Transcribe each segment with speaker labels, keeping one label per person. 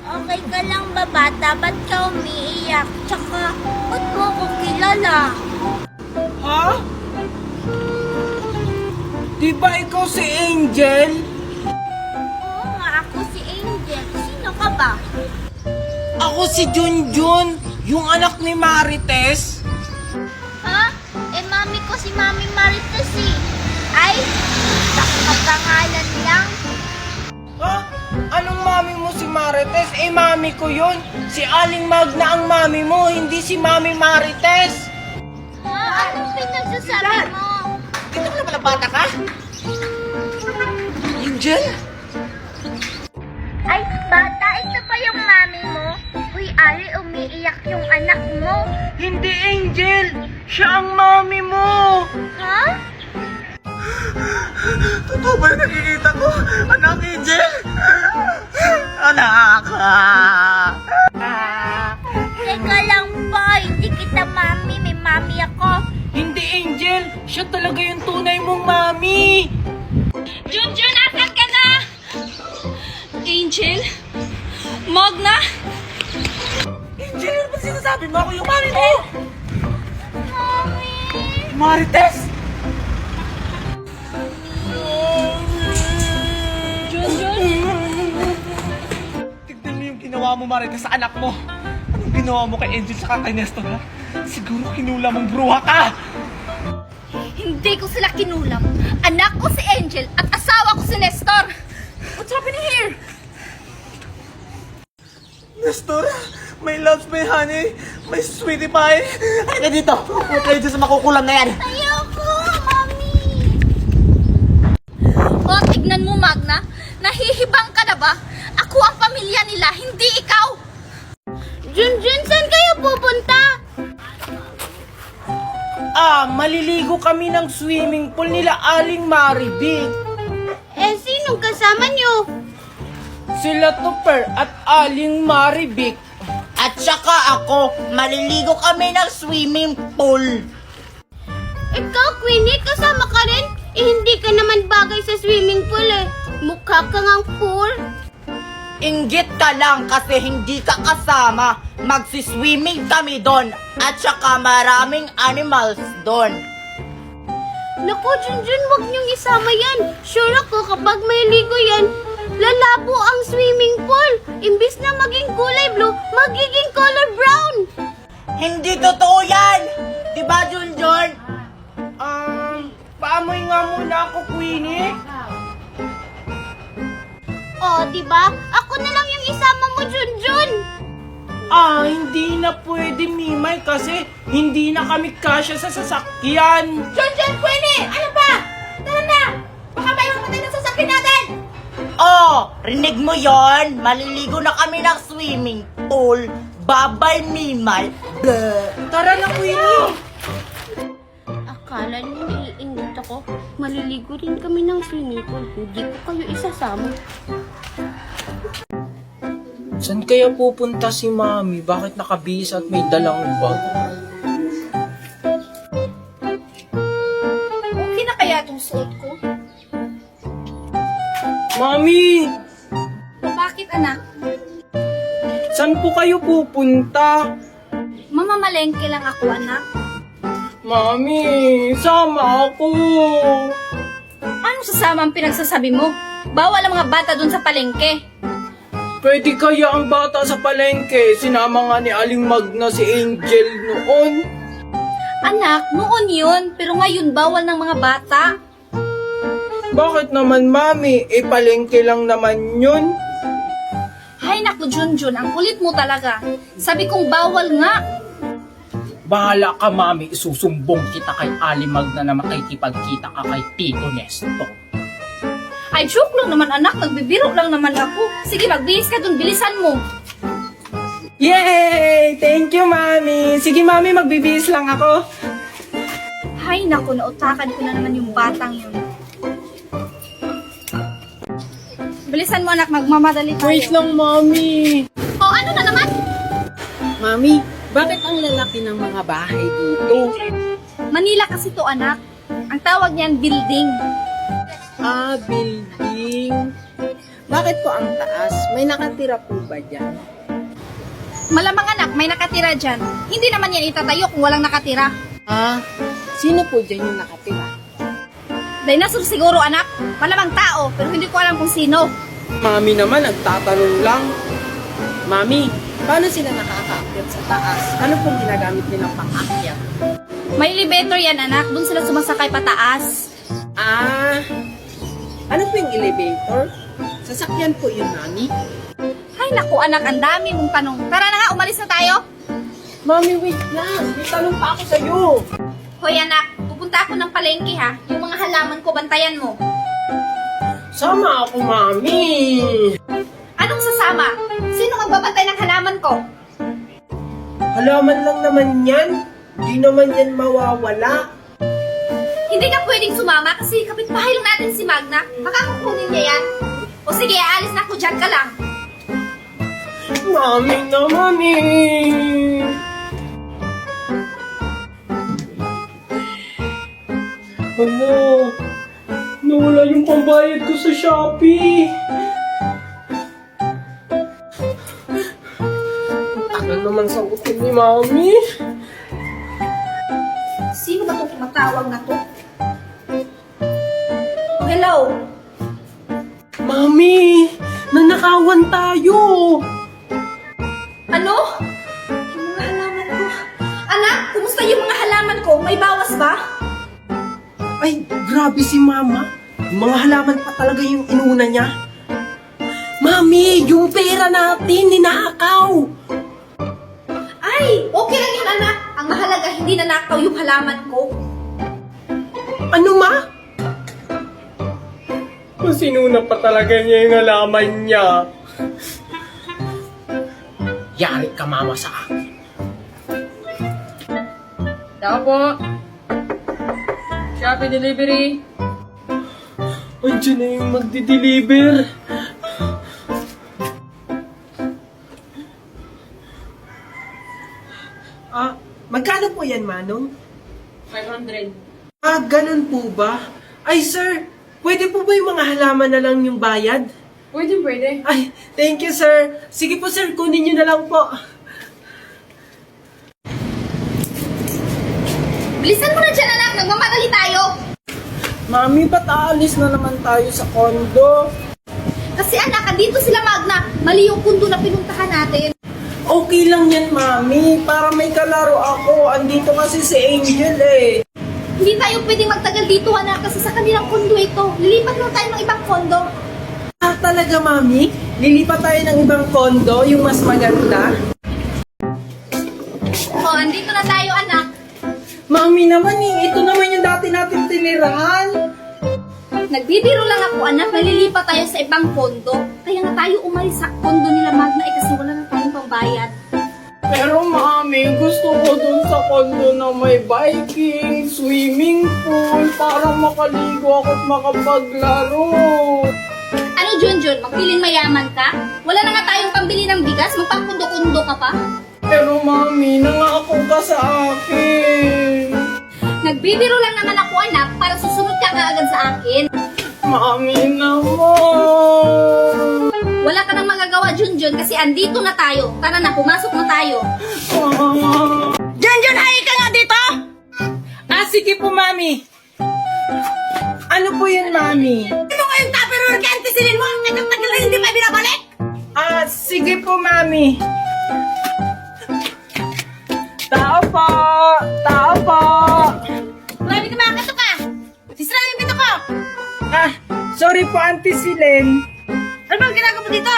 Speaker 1: Okay ka lang ba, bata? Ba't ka umiiyak? Tsaka, ba't mo ako kilala?
Speaker 2: Ha? Di ba ikaw si Angel?
Speaker 1: Oo nga, ako si Angel. Sino ka ba?
Speaker 2: Ako si Junjun, yung anak ni Marites.
Speaker 1: Ha? Mami ko si Mami Marites eh. Ay, nakapangalan lang.
Speaker 2: Ha? Anong mami mo si Marites? Mami ko yun. Si Aling Magna ang mami mo, hindi si Mami Marites.
Speaker 1: Ha? Anong pinagsasabi mo?
Speaker 2: Dito ka na pala bata ka? Angel?
Speaker 1: Ay, bata, ito pa yung mami mo? Uy, Ari, umiiyak yung anak mo.
Speaker 2: Hindi, Angel. Siya ang mami mo.
Speaker 1: Ha?
Speaker 2: Totoo ba yung nakikita ko? Anak, Angel? Anak!
Speaker 1: Teka lang po, hindi kita mami, may mami ako.
Speaker 2: Hindi, Angel. Siya talaga yung tunay mong mami.
Speaker 3: Junjun, asan ka na? Angel? Magna?
Speaker 2: Angel, ano ba sinasabi mo? Ako yung mami mo!
Speaker 1: Mami!
Speaker 2: Marites!
Speaker 3: Junjun?
Speaker 2: Tignan mo yung ginawa mo, Marites, sa anak mo. Anong ginawa mo kay Angel sa kay Nestor, ha? Siguro kinula mong bruha ka!
Speaker 3: Hindi ko sila kinulam. Anak ko si Angel at asawa ko si Nestor. What's happening here?
Speaker 2: Nestor, may loves, may honey, may sweetie pie. Ay, ka dito! Huwag kayo dyan sa makukulam na yan.
Speaker 1: Ayoko, mami!
Speaker 3: O, tignan mo, Magna. Nahihibang ka na ba? Ako ang pamilya nila, hindi ikaw.
Speaker 1: Junjun, saan kayo pupunta?
Speaker 2: Maliligo kami ng swimming pool nila Aling Maribik.
Speaker 1: Sinong kasama nyo?
Speaker 2: Sila Tupper at Aling Maribik. At saka ako, maliligo kami ng swimming pool.
Speaker 1: Ikaw, Queenie, kasama ka rin? Hindi ka naman bagay sa swimming pool eh. Mukha ka ngang pool.
Speaker 2: Inggit ka lang kasi hindi ka kasama. Magsiswimming kami doon. At saka maraming animals doon.
Speaker 1: Naku, Junjun, wag niyong isama yan. Sure ako kapag may ligo yan, lalabo ang swimming pool. Imbis na maging kulay blue, magiging color brown.
Speaker 2: Hindi totoo yan! Diba, Junjun? Paamoy nga muna ako, Queenie.
Speaker 1: Oh, di ba? Ako na lang yung isama mo, Junjun.
Speaker 2: Hindi na pwede, Mimay, kasi hindi na kami kasya sa sasakyan.
Speaker 3: Junjun, Queenie! Ano ba? Tara na! Baka mayroon pa tayo ng sasakyan natin!
Speaker 2: Rinig mo yon? Maliligo na kami ng swimming pool. Babay, Mimay. Bleh. Tara na, Queenie.
Speaker 1: Akala niyo naiingit ako. Maliligo rin kami ng swimming pool. Hindi ko kayo isasama.
Speaker 2: Saan kaya pupunta si Mami? Bakit nakabihis at may dalang bag?
Speaker 3: Okay na kaya itong suot ko?
Speaker 2: Mami!
Speaker 3: Bakit, anak?
Speaker 2: Saan po kayo pupunta?
Speaker 3: Mamamalengke lang ako, anak.
Speaker 2: Mami, sama ako.
Speaker 3: Anong sasama ang pinagsasabi mo? Bawal ang mga bata dun sa palengke.
Speaker 2: Pwede kaya ang bata sa palengke? Sinama nga ni Aling Magna si Angel noon.
Speaker 3: Anak, noon yun, pero ngayon bawal ng mga bata.
Speaker 2: Bakit naman, Mami? Palengke lang naman yun.
Speaker 3: Hay naku, Junjun, ang kulit mo talaga. Sabi kong bawal nga.
Speaker 2: Bahala ka, Mami. Isusumbong kita kay Aling Magna na makikipagkita ka kay Tito Nestor.
Speaker 3: Ay, joke lang naman, anak. Nagbibiro lang naman ako. Sige, magbihis ka dun. Bilisan mo.
Speaker 2: Yay! Thank you, Mami. Sige, Mami, magbibihis lang ako.
Speaker 3: Hay naku, nautakan ko na naman yung batang yun. Bilisan mo, anak. Magmamadali tayo.
Speaker 2: Wait lang, Mami.
Speaker 3: Oh, ano na naman?
Speaker 4: Mami, bakit ang lalaki ng mga bahay dito?
Speaker 3: Manila kasi to, anak. Ang tawag niyan, building.
Speaker 4: Building. Bakit po ang taas? May nakatira po ba dyan?
Speaker 3: Malamang anak, may nakatira dyan. Hindi naman yan itatayo kung walang nakatira.
Speaker 4: Ah, sino po dyan yung nakatira?
Speaker 3: Dinosaur siguro anak. Malamang tao, pero hindi ko alam kung sino.
Speaker 4: Mami naman, nagtatanong lang. Mami, paano sila nakakaakyat sa taas? Ano pong ginagamit nilang pang-akyat?
Speaker 3: May elevator yan anak, doon sila sumasakay pataas.
Speaker 4: Ah, ano po yung elevator? Sasakyan po yun, Mami.
Speaker 3: Ay naku anak, ang dami mong tanong. Tara na nga, umalis na tayo.
Speaker 4: Mami, wait lang. May tanong pa ako sa'yo.
Speaker 3: Hoy anak, pupunta ako ng palengke ha. Yung mga halaman ko, bantayan mo.
Speaker 4: Sama ako, Mami.
Speaker 3: Anong sasama? Sino magbabantay ng halaman ko?
Speaker 4: Halaman lang naman yan. Di naman yan mawawala.
Speaker 3: Hindi ka pwedeng sumama kasi kapitbahay lang natin si Magna. Makakakunin niya yan. O sige, aalis na ako, dyan ka lang.
Speaker 4: Mami naman eh. Ano? Nawala yung pambayad ko sa Shopee. Ang tagal naman sagutin ni Mami.
Speaker 3: Sino ba itong tumatawag na to? Oh, hello?
Speaker 4: Mami, nanakawan tayo.
Speaker 3: Ano? Yung mga halaman ko. Anak, kumusta yung mga halaman ko? May bawas ba?
Speaker 4: Ay, grabe si Mama. Yung mga halaman pa talaga yung inuna niya. Mami, yung pera natin, ninakaw.
Speaker 3: Ay, okay lang yun anak. Ang mahalaga, hindi nanakaw yung halaman ko.
Speaker 4: Ano, Ma? Masinuna pa talaga niya yung halaman niya. Yari ka, Mama, sa akin.
Speaker 5: Tao po. Shopee delivery.
Speaker 4: Andiyan na yung magdi-deliver. Ah, magkano po yan, Manong?
Speaker 5: 500.
Speaker 4: Ah, ganun po ba? Ay, sir, pwede po ba yung mga halaman na lang yung bayad?
Speaker 5: Pwede.
Speaker 4: Ay, thank you, sir. Sige po, sir, kunin nyo na lang po.
Speaker 3: Bilisan mo na dyan anak, nagmamadali tayo.
Speaker 4: Mami, ba't aalis na naman tayo sa kondo?
Speaker 3: Kasi anak, andito sila Magna. Mali yung kundo na pinuntahan natin.
Speaker 4: Okay lang yan, Mami. Para may kalaro ako. Andito kasi si Angel eh.
Speaker 3: Hindi tayo pwedeng magtagal dito anak kasi sa kanilang kondo ito. Lilipat lang tayo ng ibang kondo.
Speaker 4: Ah, talaga, Mami? Lilipat tayo ng ibang kondo, yung mas maganda?
Speaker 3: O, andito na tayo anak.
Speaker 4: Mami naman eh, ito naman yung dati natin tinirahan.
Speaker 3: Nagbibiro lang ako anak, nalilipat tayo sa ibang kondo. Kaya nga tayo umalis sa kondo nila Magna eh kasi wala na tayong pambayad.
Speaker 4: Pero Mami, gusto ko dun sa kondo na may biking, swimming pool, para makaligo ako at makapaglaro.
Speaker 3: Ano Junjun, magpiling mayaman ka? Wala na nga tayong pambili ng bigas, magpangkundo-kundo ka pa?
Speaker 4: Pero Mami, nangako ka sa akin.
Speaker 3: Nagbibiro lang naman ako anak para susunod ka kaagad sa akin.
Speaker 4: Mami naman.
Speaker 3: Wala ka nang magagawa Junjun kasi andito na tayo. Tara na, pumasok na tayo.
Speaker 2: Junjun, hay ka nga dito!
Speaker 4: Ah, sige po, Mami. Ano po yun, Mami?
Speaker 2: Ano nga yung tupperware cantisilin mo? Ang tagal na hindi pa binabalik!
Speaker 4: Ah, sige po, Mami. Tao po! Tao po!
Speaker 3: Grabe ka ba? Kato ka! Sisira yung pito ko!
Speaker 4: Ah, sorry po, Auntie Silen.
Speaker 2: Ano bang ginagawa mo dito?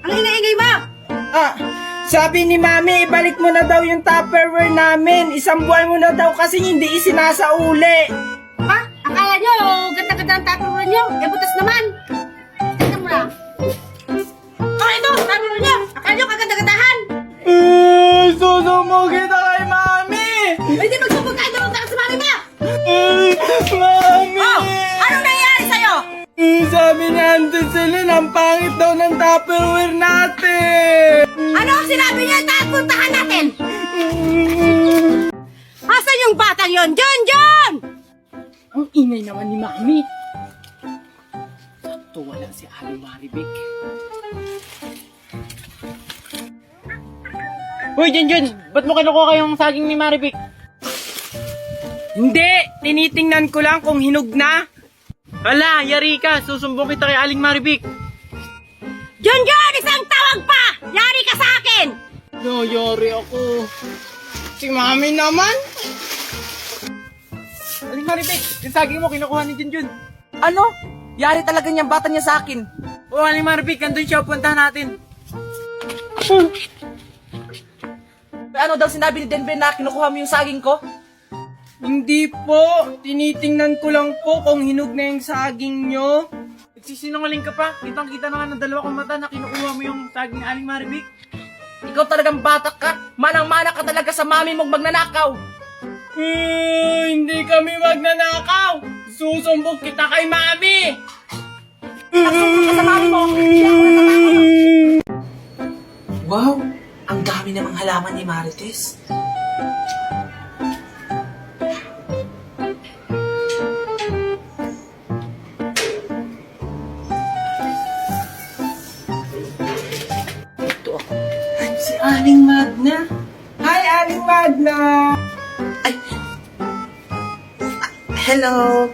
Speaker 2: Ang ingay-ingay mo!
Speaker 4: Ah, sabi ni Mami, ibalik mo na daw yung Tupperware namin. Isang buwan mo na daw kasi hindi isinasauli.
Speaker 2: Ha? Akala nyo, ganda-ganda ang tupperware nyo? Eh, butas naman! Tignan mo na! Oh, ito! Tupperware nyo! Akala nyo kaganda-gandahan!
Speaker 4: Susumo kita kay Mami!
Speaker 2: Hindi magsubog kayo doon sa mami mo!
Speaker 4: Mami!
Speaker 2: Oh! Anong nangyayari sa'yo?
Speaker 4: Sabi ni Auntie Silen, ang pangit daw ng Tupperware natin!
Speaker 2: Ano ang sinabi niya? Puntahan natin! Asan yung batang yon? John!
Speaker 4: Ang ingay naman ni Mami. Sakto wala si Ali Maribek.
Speaker 6: Uy, Junjun, ba't mo kinukuha yung saging ni Maribik?
Speaker 4: Hindi! Tinitingnan ko lang kung hinog na.
Speaker 6: Hala, yari ka, susumbong kita kay Aling Maribik.
Speaker 1: Junjun, isang tawag pa! Yari ka sa akin!
Speaker 6: No, yari ako. Si Mami naman. Aling Maribik, yung saging mo kinukuha ni Junjun.
Speaker 2: Ano? Yari talaga niyang bata niya sa akin.
Speaker 6: O, Aling Maribik, andun siya, puntahan natin.
Speaker 2: Ano daw sinabi ni Denver na kinukuha mo yung saging ko?
Speaker 4: Hindi po. Tinitingnan ko lang po kung hinog na yung saging nyo.
Speaker 6: Nagsisinungaling ka pa. Kitang-kita na nga ng dalawa kong mata na kinukuha mo yung saging ni Aling Maribik.
Speaker 2: Ikaw talagang batak ka. Manang-mana ka talaga sa mami mong magnanakaw.
Speaker 4: Hindi kami magnanakaw. Susumbong kita kay Mami.
Speaker 2: Sa mami mo.
Speaker 7: Wow! Ang dami namang halaman ni Marites. Ito ako.
Speaker 4: Si Aling Magna. Hi, Aling Magna.
Speaker 7: Hello!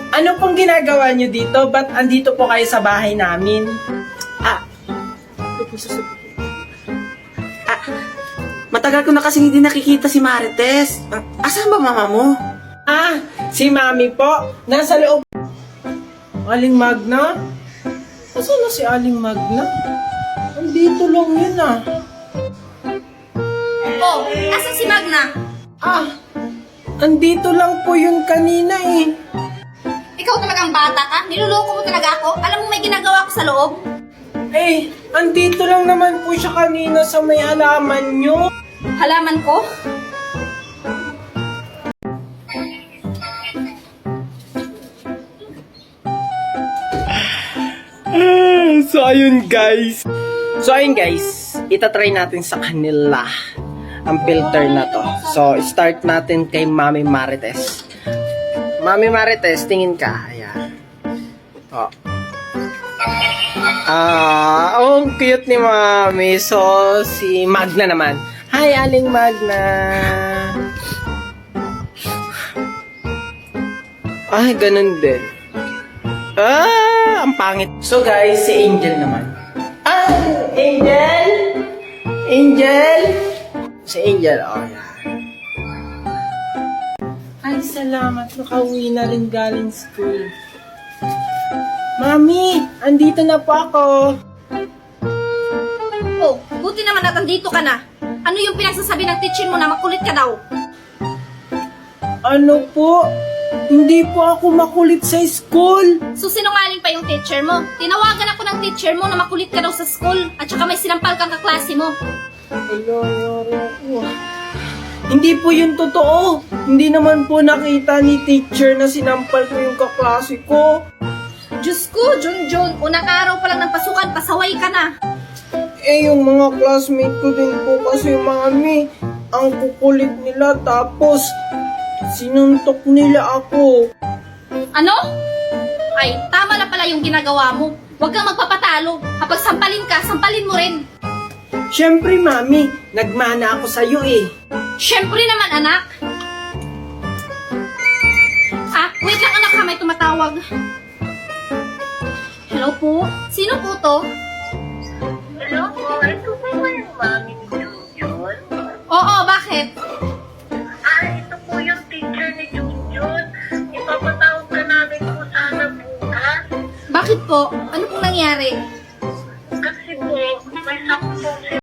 Speaker 4: Ano pong ginagawa nyo dito? Ba't andito po kayo sa bahay namin?
Speaker 7: Matagal ko na kasing hindi nakikita si Marites. Asan ba mama mo?
Speaker 4: Si Mami po. Nasa loob. Aling Magna? Asan na si Aling Magna? Andito lang yun
Speaker 3: Oh, asan si Magna?
Speaker 4: Andito lang po yung kanina eh.
Speaker 3: Ikaw talagang bata ka? Niluloko mo talaga ako? Alam mo may ginagawa ko sa loob?
Speaker 4: Andito lang naman po siya kanina sa may halaman nyo.
Speaker 3: Halaman ko?
Speaker 4: So ayun guys, itatry natin sa kanila ang filter na to. So start natin kay Mami Marites. Mami Marites, tingin ka. Ayan. Ang cute ni Mami. So si Magna naman. Hi Aling Magna. Ay, ganun din. Ang pangit. So guys, si Angel naman. Angel! Angel! Si Angel, yan. Ay, salamat. Nakauwi na rin galing school. Mami, andito na po ako.
Speaker 3: Oh, buti naman at andito ka na. Ano yung pinagsasabi ng teacher mo na makulit ka daw?
Speaker 4: Ano po? Hindi po ako makulit sa school.
Speaker 3: So sinungaling pa yung teacher mo. Tinawagan ako ng teacher mo na makulit ka daw sa school at saka may sinampal kang kaklase mo.
Speaker 4: Hindi po yun totoo. Hindi naman po nakita ni teacher na sinampal ko yung kaklase ko.
Speaker 3: Diyos ko, Junjun, unang araw pa lang ng pasukan, pasaway ka na.
Speaker 4: Yung mga classmate ko din po kasi mami, ang kukulit nila tapos sinuntok nila ako.
Speaker 3: Ano? Ay, tama na pala yung ginagawa mo. Huwag kang magpapatalo. Kapag sampalin ka, sampalin mo rin.
Speaker 4: Siyempre mami, nagmana ako sa'yo eh.
Speaker 3: Siyempre naman, anak. Wait lang anak ha, may tumatawag. Hello po? Sino po to?
Speaker 8: Hello po, ito po ba yung mami ni Junjun?
Speaker 3: Oo, bakit?
Speaker 8: Ito po yung teacher ni Junjun. Ipapatawag ka namin po sana bukas.
Speaker 3: Bakit po? Ano pong nangyari?
Speaker 8: Kasi po, may sakto